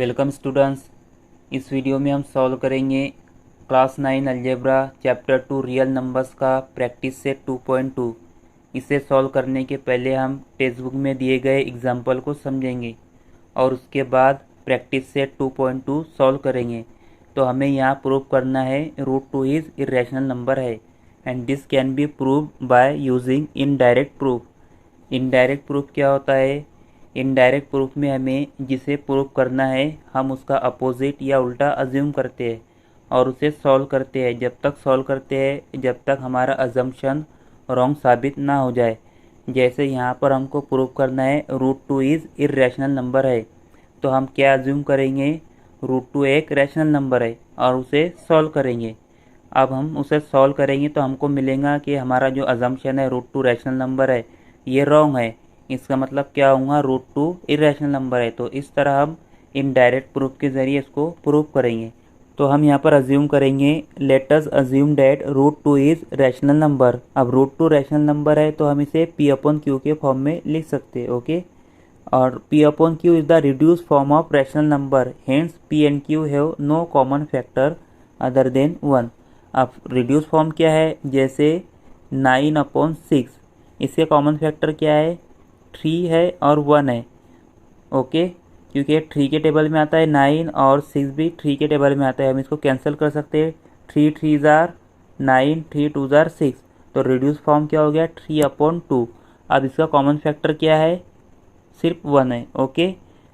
Welcome students. इस video में हम सॉल्व करेंगे class 9 algebra chapter 2 real numbers का प्रैक्टिस सेट 2.2। इसे सॉल्व करने के पहले हम टेक्स्ट बुक में दिए गए एग्जाम्पल को समझेंगे और उसके बाद प्रैक्टिस सेट 2.2 सॉल्व करेंगे। तो हमें यहाँ प्रूव करना है √2 इज़ इरेशनल नंबर है and this can be prove by using indirect proof. Indirect proof क्या होता है? इनडायरेक्ट प्रूफ में हमें जिसे प्रूफ करना है हम उसका अपोजिट या उल्टा अज्यूम करते हैं और उसे सॉल्व करते हैं। जब तक सॉल्व करते हैं जब तक हमारा अजम्पशन रॉन्ग साबित ना हो जाए। जैसे यहाँ पर हमको प्रूफ करना है √2 इज़ इरेशनल नंबर है, तो हम क्या अज्यूम करेंगे? √2 एक रैशनल नंबर है और उसे सॉल्व करेंगे। अब हम उसे सॉल्व करेंगे तो हमको मिलेगा कि हमारा जो अजम्पशन है √2 रैशनल नंबर है ये रॉन्ग है। इसका मतलब क्या होगा? √2 इरेशनल नंबर है। तो इस तरह हम इनडायरेक्ट प्रूफ के ज़रिए इसको प्रूव करेंगे। तो हम यहाँ पर अज्यूम करेंगे, late us assume that √2 is rational number. अब √2 रैशनल नंबर है तो हम इसे P/Q के फॉर्म में लिख सकते हैं। ओके, और P/Q is the reduce form of rational number, hence P and Q have no common factor other than 1। अब रिड्यूस फॉर्म क्या है? जैसे 9/6, इसके कॉमन फैक्टर क्या है? 3 है और 1 है। ओके, क्योंकि 3 के टेबल में आता है 9 और 6 भी 3 के टेबल में आता है। हम इसको कैंसिल कर सकते हैं। 3 3 जार 9, 3 2 जार 6, तो रिड्यूस फॉर्म क्या हो गया? 3/2। अब इसका कॉमन फैक्टर क्या है? सिर्फ 1 है। ओके,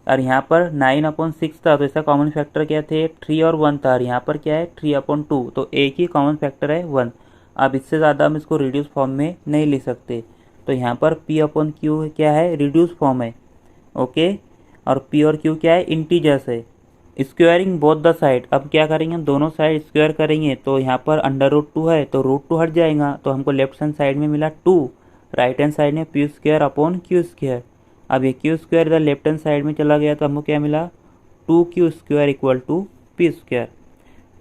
और यहाँ पर 9/6 था तो इसका कॉमन फैक्टर क्या थे? 3 और 1 था, और यहाँ पर क्या है? 3/2, तो एक ही कॉमन फैक्टर है 1। अब इससे ज़्यादा हम इसको रिड्यूस फॉर्म में नहीं लिख सकते, तो यहाँ पर P/Q क्या है? रिड्यूस फॉर्म है। ओके, और P और Q क्या है? इंटीजर्स है। स्क्वायरिंग बोथ द साइड, अब क्या करेंगे? दोनों साइड स्क्वायर करेंगे तो यहाँ पर √2 है तो √2 हट जाएगा, तो हमको लेफ्ट हैंड साइड में मिला 2, राइट हैंड साइड में P² / Q²। अब ये Q² इधर लेफ्ट हैंड साइड में चला गया तो हमको क्या मिला? 2Q² = P²।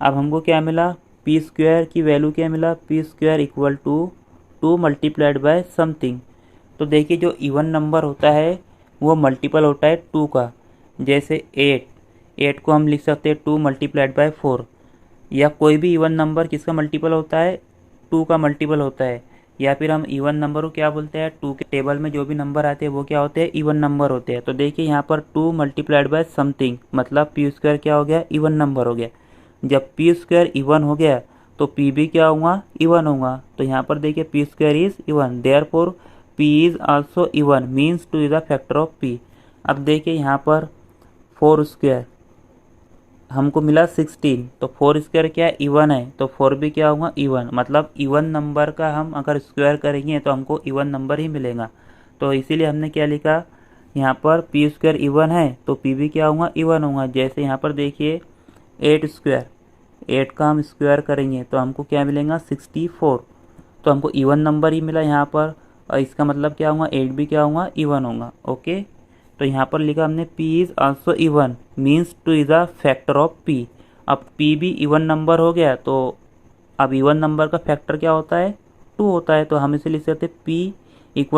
अब हमको क्या मिला? P² की वैल्यू क्या मिला? P² = 2 multiplied by something. तो देखिए, जो इवन नंबर होता है वो मल्टीपल होता है 2 का। जैसे 8 को हम लिख सकते हैं 2 मल्टीप्लाइड बाय 4, या कोई भी इवन नंबर किसका मल्टीपल होता है? 2 का मल्टीपल होता है। या फिर हम इवन नंबर को क्या बोलते हैं? 2 के टेबल में जो भी नंबर आते हैं वो क्या होते हैं? इवन नंबर होते हैं। तो देखिए यहाँ पर 2 मल्टीप्लाइड बाय समथिंग मतलब P² क्या हो गया? इवन नंबर हो गया। जब P² इवन हो गया तो P भी क्या होगा? इवन होगा। तो यहाँ पर देखिए P² is even, therefore P is also even, means 2 is the factor of P। अब देखिए यहाँ पर 4² हमको मिला 16, तो 4² क्या है? इवन है, तो 4 भी क्या होगा? इवन। मतलब इवन नंबर का हम अगर स्क्वायर करेंगे तो हमको इवन नंबर ही मिलेगा। तो इसीलिए हमने क्या लिखा यहाँ पर? P² इवन है तो P भी क्या होगा? इवन होगा। जैसे यहाँ पर देखिए 8², 8 का हम स्क्वायर करेंगे तो हमको क्या मिलेगा? 64, तो हमको इवन नंबर ही मिला यहाँ पर, और इसका मतलब क्या होगा? 8 भी क्या होगा? इवन होगा। ओके, तो यहाँ पर लिखा हमने P is also even, means 2 is a factor of P। अब P भी इवन नंबर हो गया तो अब इवन नंबर का फैक्टर क्या होता है? 2 होता है। तो हम इसे लिख सकते P =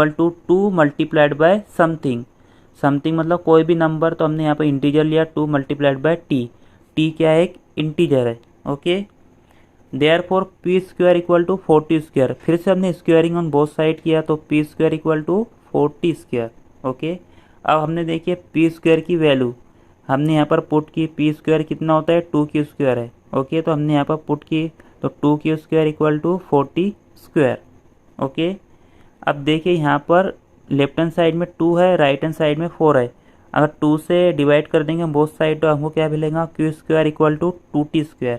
2 multiplied by something. Something मतलब कोई भी नंबर, तो हमने यहाँ पर इंटीजर लिया 2 मल्टीप्लाइड बाय T क्या है? एक इंटीजर है। Okay, therefore P² = 40²। फिर से हमने स्क्वायरिंग ऑन बोथ साइड किया तो P² = 40²। ओके, अब हमने देखिए P² की वैल्यू हमने यहाँ पर पुट की। P² कितना होता है? 2Q² है। ओके, तो हमने यहाँ पर पुट की तो 2Q² = 40²। ओके, अब देखिए यहाँ पर लेफ्ट हैंड साइड में 2 है, राइट हैंड साइड में 4 है। अगर 2 से डिवाइड कर देंगे बोथ साइड तो हमको क्या मिलेगा? Q² = 2T²।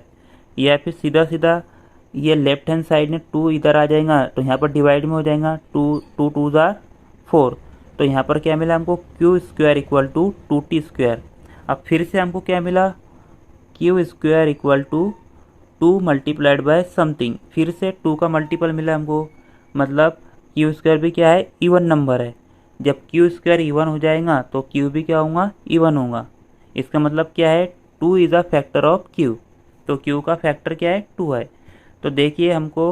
या फिर सीधा सीधा ये लेफ्ट हैंड साइड में 2 इधर आ जाएगा तो यहाँ पर डिवाइड में हो जाएगा। 2 2 जार 4, तो यहाँ पर क्या मिला हमको? Q² = 2T²। अब फिर से हमको क्या मिला? Q² = 2 multiplied by something. फिर से 2 का मल्टीपल मिला हमको, मतलब Q² भी क्या है? इवन नंबर है। जब Q² इवन हो जाएगा तो Q भी क्या होगा? इवन होगा। इसका मतलब क्या है? 2 is a factor of Q। तो Q का फैक्टर क्या है? 2 है। तो देखिए हमको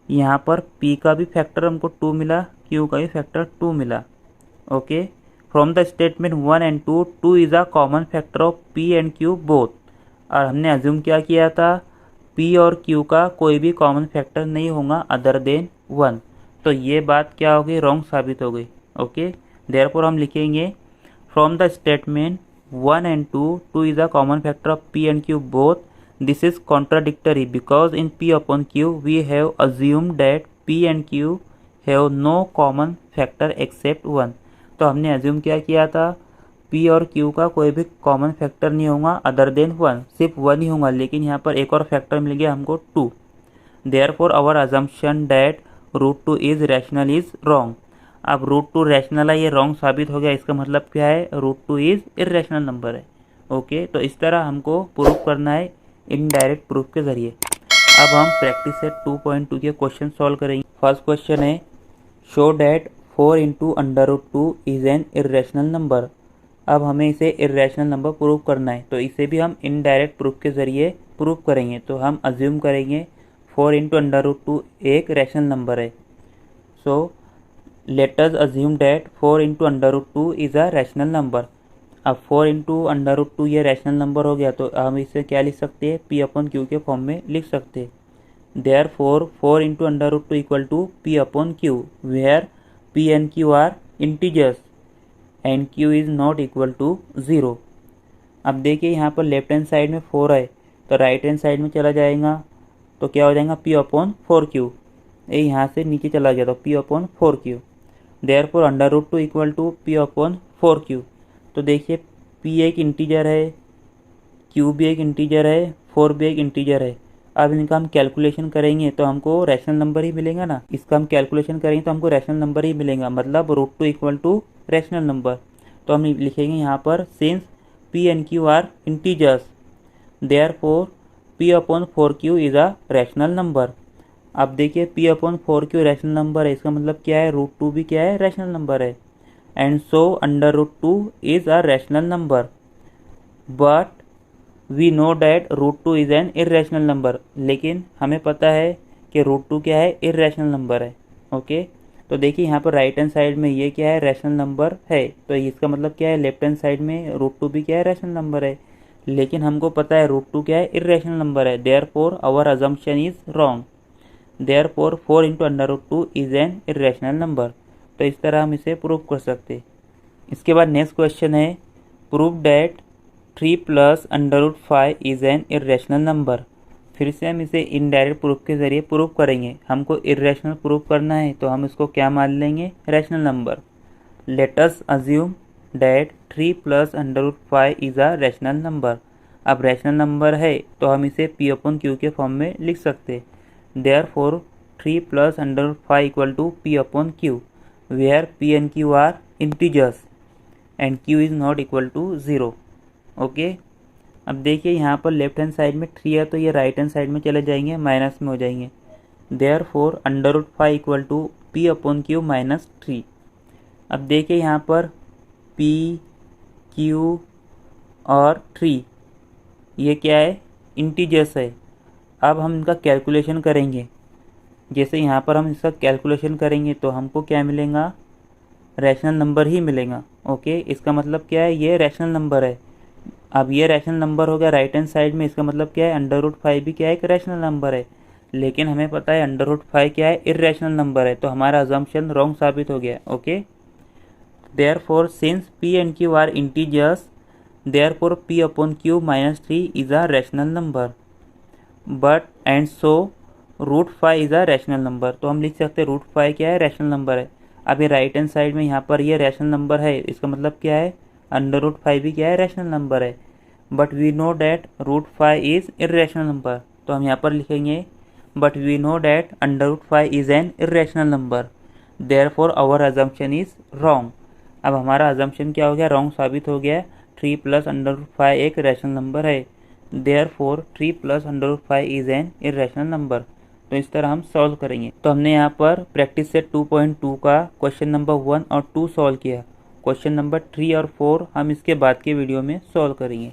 यहाँ पर P का भी फैक्टर हमको 2 मिला, Q का भी फैक्टर 2 मिला। Okay, from the statement 1 and 2 is a common factor of p and q both. और हमने अज्यूम क्या किया था, p और q का कोई भी कॉमन फैक्टर नहीं होगा अदर देन 1। तो ये बात क्या हो गई, रॉन्ग साबित हो गई। ओके, देयरफॉर हम लिखेंगे from the statement 1 and 2 is a common factor of p and q both. This is contradictory because in p upon q we have assumed that p and q have no common factor except 1। तो हमने assume क्या किया था, p और q का कोई भी common factor नहीं होगा अदर देन 1, सिर्फ 1 ही होगा, लेकिन यहाँ पर एक और फैक्टर मिल गया हमको 2। Therefore our assumption that √2 is rational is wrong. अब √2 रैशनल है, ये रॉन्ग साबित हो गया। इसका मतलब क्या है, √2 इज इर्रेशनल नंबर है। ओके, तो इस तरह हमको प्रूफ करना है इनडायरेक्ट प्रूफ के जरिए। अब हम प्रैक्टिस सेट 2.2 के क्वेश्चन सॉल्व करेंगे। फर्स्ट क्वेश्चन है show that 4 into √2 is an irrational number. अब हमें इसे इर्रेशनल नंबर प्रूफ करना है, तो इसे भी हम इनडायरेक्ट प्रूफ के जरिए प्रूफ करेंगे। तो हम अज्यूम करेंगे 4 into √2 एक रैशनल नंबर है। So let us assume that 4 into √2 is a rational number. अब 4 into √2 ये रैशनल नंबर हो गया, तो हम इसे क्या लिख सकते हैं, p upon q के फॉर्म में लिख सकते हैं। Therefore 4 into √2 equal to p upon q, where p and q are integers and q is not equal to 0। अब देखिए यहाँ पर लेफ्ट हैंड साइड में 4 है, तो राइट हैंड साइड में चला जाएगा, तो क्या हो जाएगा p upon 4q। ये यहाँ से नीचे चला गया, तो p upon 4q। Therefore √2 equal to p upon 4q। तो देखिए p एक इंटीजर है, q भी एक इंटीजर है, 4 भी एक इंटीजर है। अब इनका हम कैलकुलेशन करेंगे तो हमको रैशनल नंबर ही मिलेगा ना। इसका हम कैलकुलेशन करेंगे तो हमको रैशनल नंबर ही मिलेगा, मतलब √2 इक्वल टू रैशनल नंबर। तो हम लिखेंगे यहाँ पर since p and q are integers therefore p upon 4q is a rational number. अब देखिए p upon 4q rational number है, इसका मतलब क्या है, √2 भी क्या है, रैशनल नंबर है। And so √2 is a rational number, but we know that √2 is an irrational number. लेकिन हमें पता है कि √2 क्या है, इर्रेशनल नंबर है। ओके, तो देखिए यहाँ पर राइट हैंड साइड में ये क्या है, रैशनल नंबर है, तो इसका मतलब क्या है, लेफ्ट हैंड साइड में √2 भी क्या है, रैशनल नंबर है। लेकिन हमको पता है √2 क्या है, इर्रेशनल नंबर है। Therefore our assumption is wrong. Therefore 4 into √2 is an irrational number. तो इस तरह हम इसे प्रूव कर सकते हैं। इसके बाद नेक्स्ट क्वेश्चन है prove that 3 + √5 is an irrational number. फिर से हम इसे इनडायरेक्ट प्रूफ के जरिए प्रूफ करेंगे। हमको इर्रेशनल प्रूफ करना है, तो हम इसको क्या मान लेंगे, rational number. Let us assume that 3 + √5 is a rational number. अब रैशनल नंबर है तो हम इसे p upon q के फॉर्म में लिख सकते। Therefore 3 + √5 equal to p upon q, where p and q are integers and q is not equal to 0। Okay, अब देखिए यहाँ पर लेफ्ट हैंड साइड में 3 है, तो ये राइट हैंड साइड में चले जाएंगे, माइनस में हो जाएंगे। Therefore √5 equal to p upon q -3। अब देखिए यहाँ पर p, q और 3 ये क्या है, इंटीजर्स है। अब हम इनका कैलकुलेशन करेंगे। जैसे यहाँ पर हम इसका कैलकुलेशन करेंगे तो हमको क्या मिलेगा, रैशनल नंबर ही मिलेगा। ओके, इसका मतलब क्या है, ये रैशनल नंबर है। अब ये रैशनल नंबर हो गया राइट हैंड साइड में, इसका मतलब क्या है, √5 भी क्या है, एक रैशनल नंबर है। लेकिन हमें पता है √5 क्या है, इर्रेशनल नंबर है, तो हमारा अजम्पशन रॉन्ग साबित हो गया। Okay, therefore since p and q are integers therefore p upon q -3 is a rational number, but and so √5 is a rational number. तो हम लिख सकते हैं √5 क्या है, रैशनल नंबर है। अब ये राइट हैंड साइड में यहाँ पर ये रैशनल नंबर है, इसका मतलब क्या है, √5 भी क्या है, रैशनल नंबर है। But we know that √5 is irrational number, तो हम यहाँ पर लिखेंगे but we know that √5 is an irrational number, therefore our assumption is wrong. अब हमारा अजम्पशन क्या हो गया, रॉन्ग साबित हो गया। 3 + √5 एक रैशनल नंबर है, therefore 3 + √5 is an irrational number. तो इस तरह हम सॉल्व करेंगे। तो हमने यहाँ पर प्रैक्टिस सेट 2.2 का क्वेश्चन नंबर 1 और 2 सॉल्व किया। क्वेश्चन नंबर 3 और 4 हम इसके बाद के वीडियो में सॉल्व करेंगे।